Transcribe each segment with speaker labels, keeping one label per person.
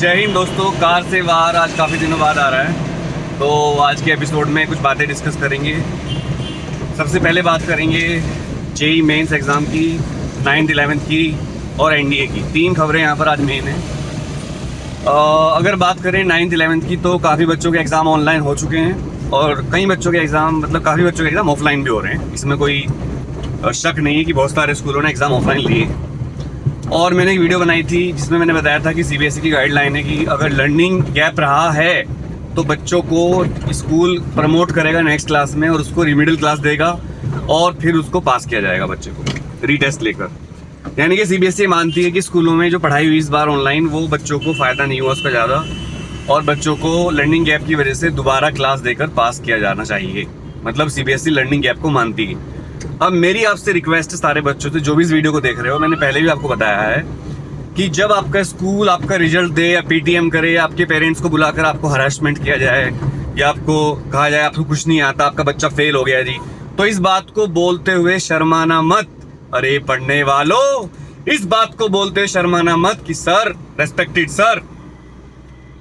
Speaker 1: जय हिंद दोस्तों। कार से बाहर आज काफ़ी दिनों बाद आ रहा है, तो आज के एपिसोड में कुछ बातें डिस्कस करेंगे। सबसे पहले बात करेंगे जेई मेंस एग्ज़ाम की, 9th 11th की और एनडीए की। तीन खबरें यहाँ पर आज मेन हैं। अगर बात करें 9th 11th की, तो काफ़ी बच्चों के एग्ज़ाम ऑनलाइन हो चुके हैं और कई बच्चों के एग्ज़ाम काफ़ी बच्चों के एग्ज़ाम ऑफलाइन भी हो रहे हैं। इसमें कोई शक नहीं है कि बहुत सारे स्कूलों ने एग्ज़ाम ऑफलाइन लिए। और मैंने एक वीडियो बनाई थी जिसमें मैंने बताया था कि सीबीएसई की गाइडलाइन है कि अगर लर्निंग गैप रहा है तो बच्चों को स्कूल प्रमोट करेगा नेक्स्ट क्लास में और उसको रिमिडल क्लास देगा और फिर उसको पास किया जाएगा बच्चे को रीटेस्ट लेकर। यानी कि सीबीएसई मानती है कि स्कूलों में जो पढ़ाई हुई इस बार ऑनलाइन, वो बच्चों को फ़ायदा नहीं हुआ उसका ज़्यादा, और बच्चों को लर्निंग गैप की वजह से दोबारा क्लास देकर पास किया जाना चाहिए। मतलब सीबीएसई लर्निंग गैप को मानती है। अब मेरी आपसे रिक्वेस्ट है सारे बच्चों से जो भी इस वीडियो को देख रहे हो, मैंने पहले भी आपको बताया है कि जब आपका स्कूल आपका रिजल्ट दे या पीटीएम करे या आपके पेरेंट्स को बुलाकर आपको हरासमेंट किया जाए या आपको कहा जाए आपको कुछ नहीं आता, आपका बच्चा फेल हो गया जी, तो इस बात को बोलते हुए शर्माना मत। अरे पढ़ने वालों, इस बात को बोलते हुए शर्माना मत कि सर रेस्पेक्टेड सर,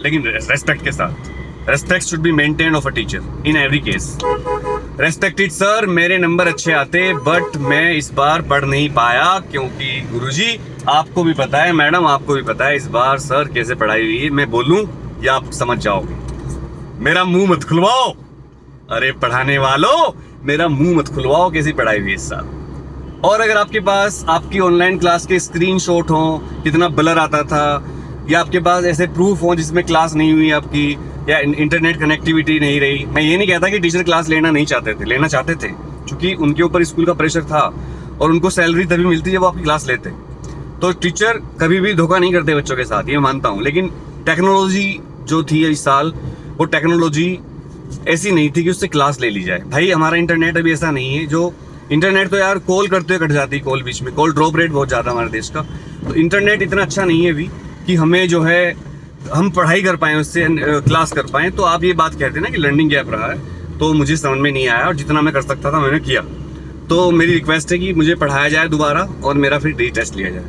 Speaker 1: लेकिन रेस्पेक्ट के साथ। Respect should be maintain of a teacher in every case. Respected sir, मेरे नंबर अच्छे आते बट मैं इस बार पढ़ नहीं पाया क्योंकि गुरुजी आपको भी पता है, मैडम आपको भी पता है इस बार सर कैसे पढ़ाई हुई है। मैं बोलूं या आप समझ जाओगे? मेरा मुंह मत खुलवाओ। अरे पढ़ाने वालों, मेरा मुंह मत खुलवाओ कैसी पढ़ाई हुई इस साल। और अगर आपके पास आपकी ऑनलाइन क्लास के स्क्रीनशॉट हो, कितना ब्लर आता था, या आपके पास ऐसे प्रूफ हो जिसमें क्लास नहीं हुई आपकी या इंटरनेट कनेक्टिविटी नहीं रही। मैं ये नहीं कहता कि टीचर क्लास लेना नहीं चाहते थे, लेना चाहते थे, क्योंकि उनके ऊपर स्कूल का प्रेशर था और उनको सैलरी तभी मिलती जब वो आपकी क्लास लेते। तो टीचर कभी भी धोखा नहीं करते बच्चों के साथ, ये मानता हूँ। लेकिन टेक्नोलॉजी जो थी इस साल, वो टेक्नोलॉजी ऐसी नहीं थी कि उससे क्लास ले ली जाए। भाई हमारा इंटरनेट अभी ऐसा नहीं है, जो इंटरनेट तो यार कॉल करते हुए कट जाती है, कॉल बीच में, कॉल ड्रॉप रेट बहुत ज़्यादा हमारे देश का। तो इंटरनेट इतना अच्छा नहीं है अभी कि हमें जो है हम पढ़ाई कर पाएँ उससे, क्लास कर पाएँ। तो आप ये बात कहते हैं ना कि लर्निंग गैप रहा है, तो मुझे समझ में नहीं आया और जितना मैं कर सकता था मैंने किया। तो मेरी रिक्वेस्ट है कि मुझे पढ़ाया जाए दोबारा और मेरा फिर रीटेस्ट लिया जाए।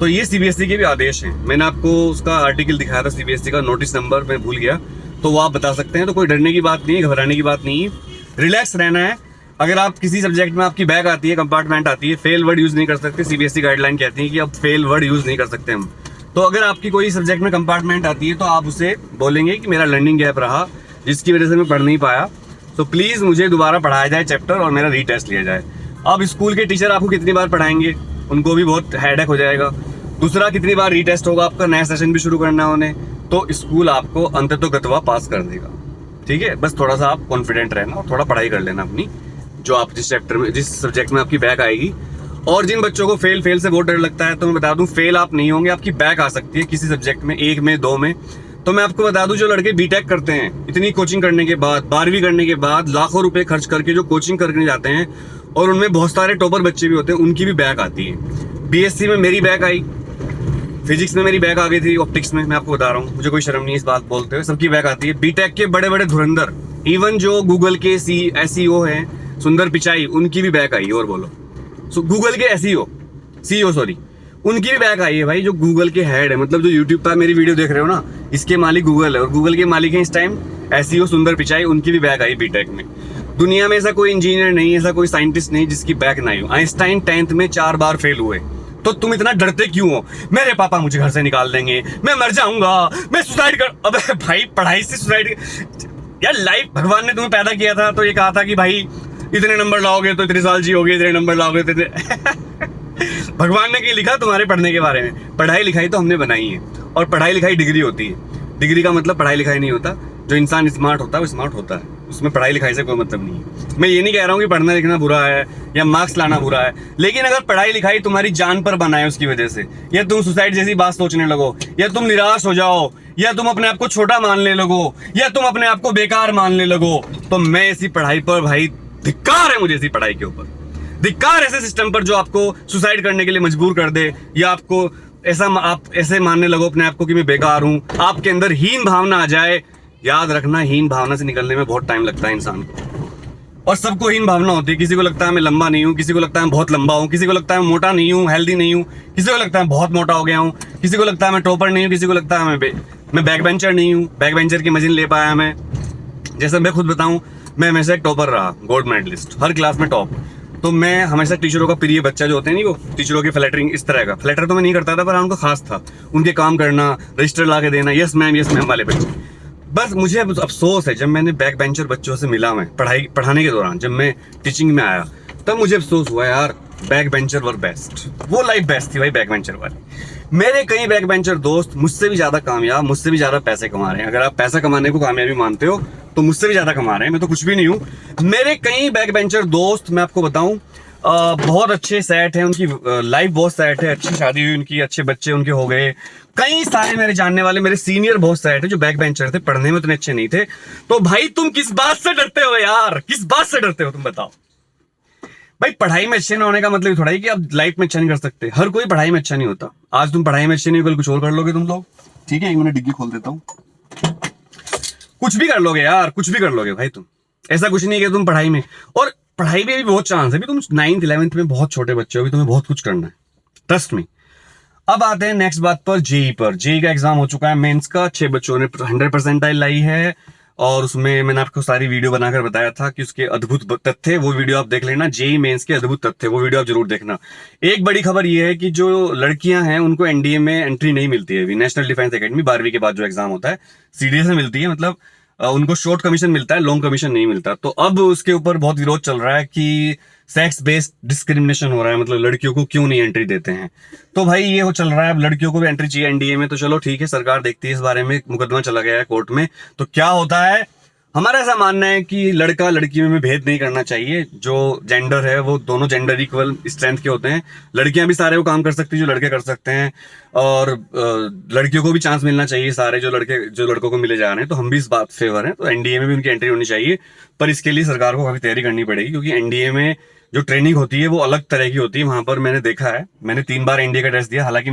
Speaker 1: तो ये सीबीएसई के भी आदेश हैं। मैंने आपको उसका आर्टिकल दिखाया था सीबीएसई का, नोटिस नंबर मैं भूल गया, तो वो आप बता सकते हैं। तो कोई डरने की बात नहीं है, घबराने की बात नहीं है, रिलैक्स रहना है। अगर आप किसी सब्जेक्ट में आपकी बैक आती है, कंपार्टमेंट आती है, फेल वर्ड यूज़ नहीं कर सकते। सीबीएसई गाइडलाइन कहती है कि अब फेल वर्ड यूज़ नहीं कर सकते हम। तो अगर आपकी कोई सब्जेक्ट में कंपार्टमेंट आती है तो आप उसे बोलेंगे कि मेरा लर्निंग गैप रहा जिसकी वजह से मैं पढ़ नहीं पाया, तो प्लीज़ मुझे दोबारा पढ़ाया जाए चैप्टर और मेरा रीटेस्ट लिया जाए। अब स्कूल के टीचर आपको कितनी बार पढ़ाएंगे, उनको भी बहुत हेडेक हो जाएगा। दूसरा, कितनी बार रीटेस्ट होगा, आपका नया सेशन भी शुरू करना होने, तो स्कूल आपको अंततोगत्वा पास कर देगा। ठीक है, बस थोड़ा सा आप कॉन्फिडेंट रहना और थोड़ा पढ़ाई कर लेना अपनी, जो आप जिस चैप्टर में, जिस सब्जेक्ट में आपकी बैक आएगी। और जिन बच्चों को फेल से बहुत डर लगता है, तो मैं बता दूं फेल आप नहीं होंगे, आपकी बैक आ सकती है किसी सब्जेक्ट में, 1 में 2 में। तो मैं आपको बता दूं, जो लड़के बीटेक करते हैं, इतनी कोचिंग करने के बाद, 12वीं करने के बाद लाखों रुपए खर्च करके जो कोचिंग करने जाते हैं, और उनमें बहुत सारे टॉपर बच्चे भी होते हैं, उनकी भी बैक आती है। बीएससी में मेरी बैक आई, फिजिक्स में मेरी बैक आ गई थी, ऑप्टिक्स में, मैं आपको बता रहा हूँ, मुझे कोई शर्म नहीं इस बात बोलते हुए, सबकी बैक आती है। बीटेक के बड़े बड़े धुरंधर, इवन जो गूगल के SEO हैं, सुंदर पिचाई, उनकी भी बैक आई। और बोलो, गूगल के CEO सॉरी, उनकी भी बैक आई है भाई। जो गूगल के हेड है, मतलब जो यूट्यूब पर मेरी वीडियो देख रहे हो ना, इसके मालिक गूगल है और गूगल के मालिक है इस टाइम SEO सुंदर पिचाई, उनकी भी बैक आई बीटेक में। दुनिया में ऐसा कोई इंजीनियर नहीं, ऐसा कोई साइंटिस्ट नहीं जिसकी बैक ना आई हो। आइंस्टाइन 10th में 4 बार फेल हुए। तो तुम इतना डरते क्यों हो? मेरे पापा मुझे घर से निकाल देंगे, मैं मर जाऊंगा, मैं सुसाइड कर। अबे भाई, पढ़ाई से सुसाइड यार, लाइफ भगवान ने तुम्हें पैदा किया था तो ये कहा था कि भाई इतने नंबर लाओगे तो इतने साल जियोगे, इतने नंबर लाओगे तो भगवान ने क्या लिखा तुम्हारे पढ़ने के बारे में? पढ़ाई लिखाई तो हमने बनाई है, और पढ़ाई लिखाई डिग्री होती है। डिग्री का मतलब पढ़ाई लिखाई नहीं होता। जो इंसान स्मार्ट होता है वो स्मार्ट होता है, उसमें पढ़ाई लिखाई से कोई मतलब नहीं है। मैं ये नहीं कह रहा हूँ कि पढ़ना लिखना बुरा है या मार्क्स लाना बुरा है, लेकिन अगर पढ़ाई लिखाई तुम्हारी जान पर बनाए उसकी वजह से, या तुम सुसाइड जैसी बात सोचने लगो, या तुम निराश हो जाओ, या तुम अपने आप को छोटा मानने लगो, या तुम अपने आप को बेकार मानने लगो, तो मैं ऐसी पढ़ाई पर, भाई धिक्कार है मुझे ऐसी पढ़ाई के ऊपर, धिक्कार ऐसे सिस्टम पर जो आपको सुसाइड करने के लिए मजबूर कर दे, या आपको आप ऐसे मानने लगो अपने आप को कि मैं बेकार हूं, आपके अंदर हीन भावना आ जाए। याद रखना, हीन भावना से निकलने में बहुत टाइम लगता है इंसान को, और सबको हीन भावना होती है। किसी को लगता है मैं लंबा नहीं हूँ, किसी को लगता है मैं बहुत लंबा हूँ, किसी को लगता है मैं मोटा नहीं हूँ, हेल्दी नहीं हूँ, किसी को लगता है बहुत मोटा हो गया हूँ, किसी को लगता है मैं टॉपर नहीं हूँ, किसी को लगता है मैं मैं बैक बेंचर नहीं हूँ, बैक बेंचर की मजे नहीं ले पाया मैं। जैसे मैं खुद बताऊं, मैं हमेशा एक टॉपर रहा, गोल्ड मेडलिस्ट, हर क्लास में टॉप। तो मैं हमेशा टीचरों का प्रिय बच्चा जो होते हैं नहीं, वो टीचरों की फ्लैटरिंग इस तरह का फ्लैटर तो मैं नहीं करता था, पर हाँ उनको खास था, उनके काम करना, रजिस्टर ला के देना, यस मैम वाले बच्चे। बस मुझे अब अफसोस है, जब मैंने बैक बेंचर बच्चों से मिला, मैं पढ़ाने के दौरान जब मैं टीचिंग में आया, तब मुझे अफसोस हुआ यार, बैक बेंचर वर बेस्ट, वो लाइफ बेस्ट थी भाई बैक बेंचर वाली। मेरे कई बैक बेंचर दोस्त मुझसे भी ज्यादा कामयाब, मुझसे भी ज्यादा पैसे कमा रहे हैं। अगर आप पैसा कमाने को कामयाबी मानते हो तो मुझसे भी ज्यादा कमा रहे हैं, मैं तो कुछ भी नहीं हूं। मेरे कई बैक बेंचर दोस्त, मैं आपको बताऊं, बहुत अच्छे सेट हैं, उनकी लाइफ बहुत सेट है, अच्छी शादी हुई उनकी, अच्छे बच्चे उनके हो गए। कई सारे मेरे जानने वाले, मेरे सीनियर बहुत सेट है जो बैक बेंचर थे, पढ़ने में उतने अच्छे नहीं थे। तो भाई तुम किस बात से डरते हो यार, किस बात से डरते हो तुम बताओ। भाई पढ़ाई में अच्छे ना होने का मतलब थोड़ा ही कि आप लाइफ में अच्छा नहीं कर सकते। हर कोई पढ़ाई में अच्छा नहीं होता। आज तुम पढ़ाई में अच्छे नहीं हो, कल कुछ और कर लोगे तुम लोग। ठीक है, एक मिनट डिग्गी खोल देता हूँ। कुछ भी कर लोगे यार, कुछ भी कर लोगे भाई तुम। ऐसा कुछ नहीं है कि तुम पढ़ाई में, और पढ़ाई में भी बहुत चांस है भी, तुम 9th 11th में बहुत छोटे बच्चे हो, भी तुम्हें बहुत कुछ करना है, ट्रस्ट मी। अब आते हैं नेक्स्ट बात पर, जेई पर। जेई का एग्जाम हो चुका है मेंस का, 6 बच्चों ने 100% लाई है, और उसमें मैंने आपको सारी वीडियो बनाकर बताया था कि उसके अद्भुत तथ्य, वो वीडियो आप देख लेना, जेई मेंस के अद्भुत तथ्य, वो वीडियो आप जरूर देखना। एक बड़ी खबर ये है कि जो लड़कियां हैं उनको एनडीए में एंट्री नहीं मिलती है अभी। नेशनल डिफेंस एकेडमी 12वीं के बाद जो एग्जाम होता है, सीडीए से मिलती है, मतलब उनको शॉर्ट कमीशन मिलता है, लॉन्ग कमीशन नहीं मिलता। तो अब उसके ऊपर बहुत विरोध चल रहा है कि सेक्स बेस्ड डिस्क्रिमिनेशन हो रहा है, मतलब लड़कियों को क्यों नहीं एंट्री देते हैं। तो भाई ये हो चल रहा है, अब लड़कियों को भी एंट्री चाहिए एनडीए में। तो चलो ठीक है, सरकार देखती है इस बारे में, मुकदमा चला गया है कोर्ट में, तो क्या होता है। हमारा ऐसा मानना है कि लड़का लड़की में भेद नहीं करना चाहिए। जो जेंडर है वो दोनों जेंडर इक्वल स्ट्रेंथ के होते हैं। लड़कियां भी सारे वो काम कर सकती है जो लड़के कर सकते हैं, और लड़कियों को भी चांस मिलना चाहिए सारे जो लड़कों को मिले जा रहे हैं। तो हम भी इस बात फेवर हैं, तो एनडीए में भी उनकी एंट्री होनी चाहिए। पर इसके लिए सरकार को काफी तैयारी करनी पड़ेगी, क्योंकि एनडीए में जो ट्रेनिंग होती है वो अलग तरह की होती है। वहां पर मैंने देखा है, मैंने 3 बार एनडीए का टेस्ट दिया, हालांकि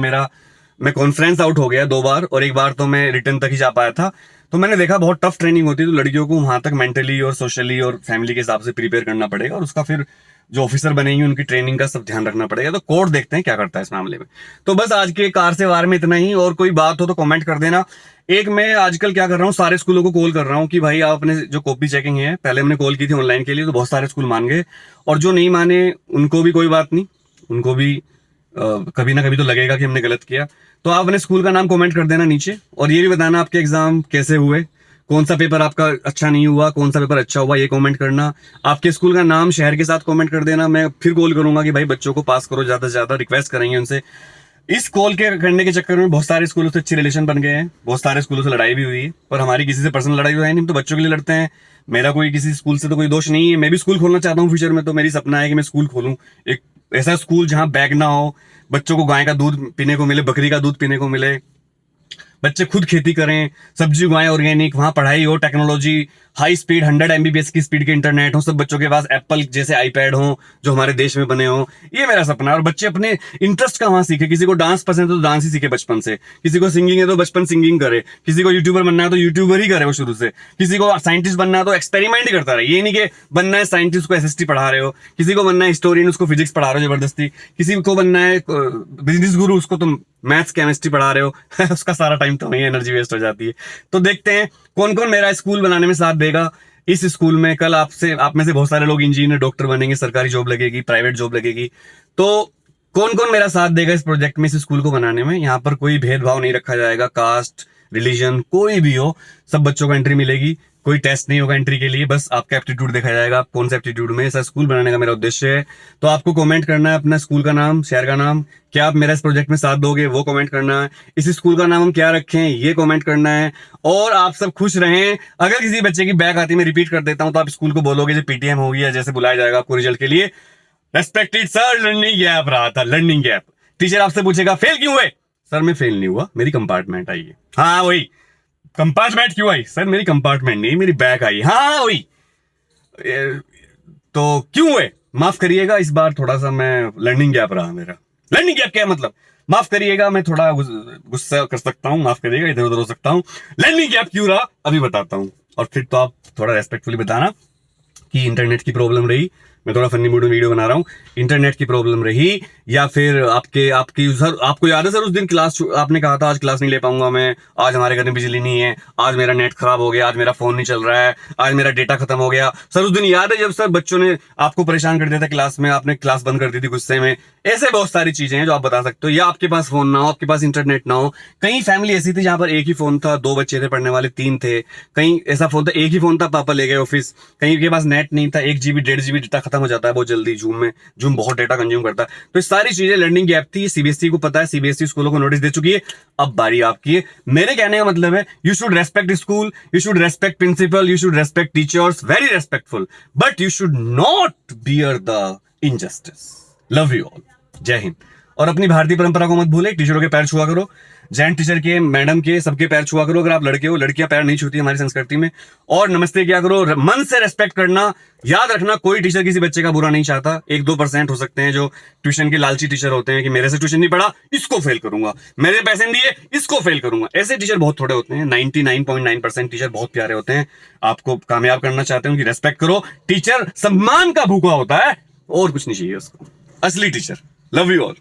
Speaker 1: मैं कॉन्फ्रेंस आउट हो गया 2 बार, और 1 बार तो मैं रिटर्न तक ही जा पाया था। तो मैंने देखा बहुत टफ ट्रेनिंग होती है। तो लड़कियों को वहां तक मेंटली और सोशली और फैमिली के हिसाब से प्रिपेयर करना पड़ेगा, और उसका फिर जो ऑफिसर बनेंगे उनकी ट्रेनिंग का सब ध्यान रखना पड़ेगा। तो कोर्ट देखते हैं क्या करता है इस मामले में। तो बस आज के कार से वार में इतना ही, और कोई बात हो तो कमेंट कर देना। एक मैं आजकल क्या कर रहा हूँ, सारे स्कूलों को कॉल कर रहा हूँ कि भाई आप अपने जो कॉपी चेकिंग है, पहले हमने कॉल की थी ऑनलाइन के लिए, तो बहुत सारे स्कूल मान गए, और जो नहीं माने उनको भी कोई बात नहीं, उनको भी कभी ना कभी तो लगेगा कि हमने गलत किया। तो आप अपने स्कूल का नाम कमेंट कर देना नीचे, और ये भी बताना आपके एग्जाम कैसे हुए, कौन सा पेपर आपका अच्छा नहीं हुआ, कौन सा पेपर अच्छा हुआ, ये कमेंट करना। आपके स्कूल का नाम शहर के साथ कमेंट कर देना। मैं फिर कॉल करूंगा कि भाई बच्चों को पास करो, ज्यादा से ज्यादा रिक्वेस्ट करेंगे उनसे। इस कॉल के करने के चक्कर में बहुत सारे स्कूलों से अच्छे रिलेशन बन गए हैं, बहुत सारे स्कूलों से लड़ाई भी हुई है, पर हमारी किसी से पर्सनल लड़ाई हुई है नहीं, हम तो बच्चों के लिए लड़ते हैं। मेरा कोई किसी स्कूल से तो कोई दोष नहीं है। मैं भी स्कूल खोलना चाहता हूँ फ्यूचर में, तो मेरी सपना है कि मैं स्कूल खोलूँ, एक ऐसा स्कूल जहाँ बैग ना हो, बच्चों को गाय का दूध पीने को मिले, बकरी का दूध पीने को मिले, बच्चे खुद खेती करें, सब्जी उगाएं ऑर्गेनिक, वहां पढ़ाई हो, टेक्नोलॉजी, हाई स्पीड 100 MBPS की स्पीड के इंटरनेट हो, सब बच्चों के पास एप्पल जैसे आईपैड हो जो हमारे देश में बने हो। ये मेरा सपना है। और बच्चे अपने इंटरेस्ट का वहां सीखे। किसी को डांस पसंद है तो डांस ही सीखे बचपन से, किसी को सिंगिंग है तो बचपन सिंगिंग करे, किसी को यूट्यूबर बनना है तो यूट्यूबर ही करे वो शुरू से, किसी को साइंटिस्ट बनना है तो एक्सपेरिमेंट ही करता रहे। ये नहीं कि बनना है साइंटिस्ट को एसएसटी पढ़ा रहे हो, किसी को बनना है हिस्टोरियन उसको फिजिक्स पढ़ा रहे हो जबरदस्ती, किसी को बनना है बिजनेस गुरु उसको तुम मैथ्स केमिस्ट्री पढ़ा रहे हो उसका सारा टाइम तो वही एनर्जी वेस्ट हो जाती है। तो देखते हैं कौन कौन मेरा स्कूल बनाने में साथ देगा। इस स्कूल में कल आप में से बहुत सारे लोग इंजीनियर डॉक्टर बनेंगे, सरकारी जॉब लगेगी, प्राइवेट जॉब लगेगी। तो कौन कौन मेरा साथ देगा इस प्रोजेक्ट में, इस स्कूल को बनाने में। यहाँ पर कोई भेदभाव नहीं रखा जाएगा, कास्ट रिलीजन कोई भी हो, सब बच्चों को एंट्री मिलेगी। कोई टेस्ट नहीं होगा एंट्री के लिए, बस आपका एप्टीट्यूड देखा जाएगा, आप कौन सा एप्टीट्यूड में। ऐसा स्कूल बनाने का मेरा उद्देश्य है। तो आपको कमेंट करना है अपना स्कूल का नाम, शहर का नाम, क्या आप मेरा इस प्रोजेक्ट में साथ दोगे वो कमेंट करना है। इस स्कूल का नाम हम क्या रखें ये कमेंट करना है। और आप सब खुश रहें। अगर किसी बच्चे की बैक आती है, मैं रिपीट कर देता हूं, तो आप स्कूल को बोलोगे जो पीटीएम होगी या जैसे बुलाया जाएगा आपको रिजल्ट के लिए, रेस्पेक्टेड सर लर्निंग गैप रहा था, लर्निंग गैप। टीचर आपसे पूछेगा फेल क्यों हुए, सर मैं फेल नहीं हुआ, मेरी कंपार्टमेंट आई है। हाँ वही कंपार्टमेंट क्यों आई, सर मेरी कंपार्टमेंट नहीं मेरी बैग आई। हाँ वही तो क्यों हुए, माफ करिएगा इस बार थोड़ा सा मैं लर्निंग गैप रहा मेरा। लर्निंग गैप क्या मतलब, माफ करिएगा मैं थोड़ा गुस्सा कर सकता हूँ, माफ करिएगा इधर उधर हो सकता हूँ। लर्निंग गैप क्यों रहा अभी बताता हूँ, और फिर तो आप थोड़ा रेस्पेक्टफुली बताना कि इंटरनेट की प्रॉब्लम रही, मैं थोड़ा फनी मूड में वीडियो बना रहा हूँ, इंटरनेट की प्रॉब्लम रही या फिर आपकी सर, आपको याद है सर उस दिन क्लास आपने कहा था आज क्लास नहीं ले पाऊंगा मैं, आज हमारे घर में बिजली नहीं है, आज मेरा नेट खराब हो गया, आज मेरा फोन नहीं चल रहा है, आज मेरा डेटा खत्म हो गया। सर उस दिन याद है जब सर बच्चों ने आपको परेशान कर दिया था क्लास में, आपने क्लास बंद कर दी थी गुस्से में। ऐसे बहुत सारी चीजें हैं जो आप बता सकते हो, या आपके पास फोन ना हो, आपके पास इंटरनेट ना हो। कहीं फैमिली ऐसी थी जहां पर एक ही फोन था, 2 बच्चे थे पढ़ने वाले, 3 थे। कहीं ऐसा फोन था, एक ही फोन था, पापा ले गए ऑफिस। कहीं के पास नेट नहीं था, 1 GB 1.5 GB डेटा खत्म हो जाता है बहुत जल्दी जूम बहुत डेटा कंज्यूम करता है। तो सारी चीजें लर्निंग गैप थी, सीबीएसई को पता है, सीबीएसई स्कूलों को नोटिस दे चुकी है। अब बारी आपकी है। मेरे कहने का मतलब है you should respect school, you should respect principal, you should respect teachers, very respectful, but you should not bear the injustice. Love you all, जय हिंद। और अपनी भारतीय परंपरा को मत भूले, टीचरों के पैर छुआ करो, जैंट टीचर के, मैडम के, सबके पैर छुआ करो। अगर आप लड़के हो, लड़कियां पैर नहीं छूती हमारी संस्कृति में। और नमस्ते क्या करो, मन से रेस्पेक्ट करना। याद रखना, कोई टीचर किसी बच्चे का बुरा नहीं चाहता। 1-2% हो सकते हैं जो ट्यूशन के लालची टीचर होते हैं कि मेरे से ट्यूशन नहीं पढ़ा, इसको फेल करूंगा, मेरे पैसे नहीं दिए, इसको फेल करूंगा। ऐसे टीचर बहुत थोड़े होते हैं। 99.9% टीचर बहुत प्यारे होते हैं। आपको कामयाब करना चाहते हैं, उनकी रेस्पेक्ट करो। टीचर सम्मान का भूखा होता है और कुछ नहीं चाहिए उसको, असली टीचर। Love you all.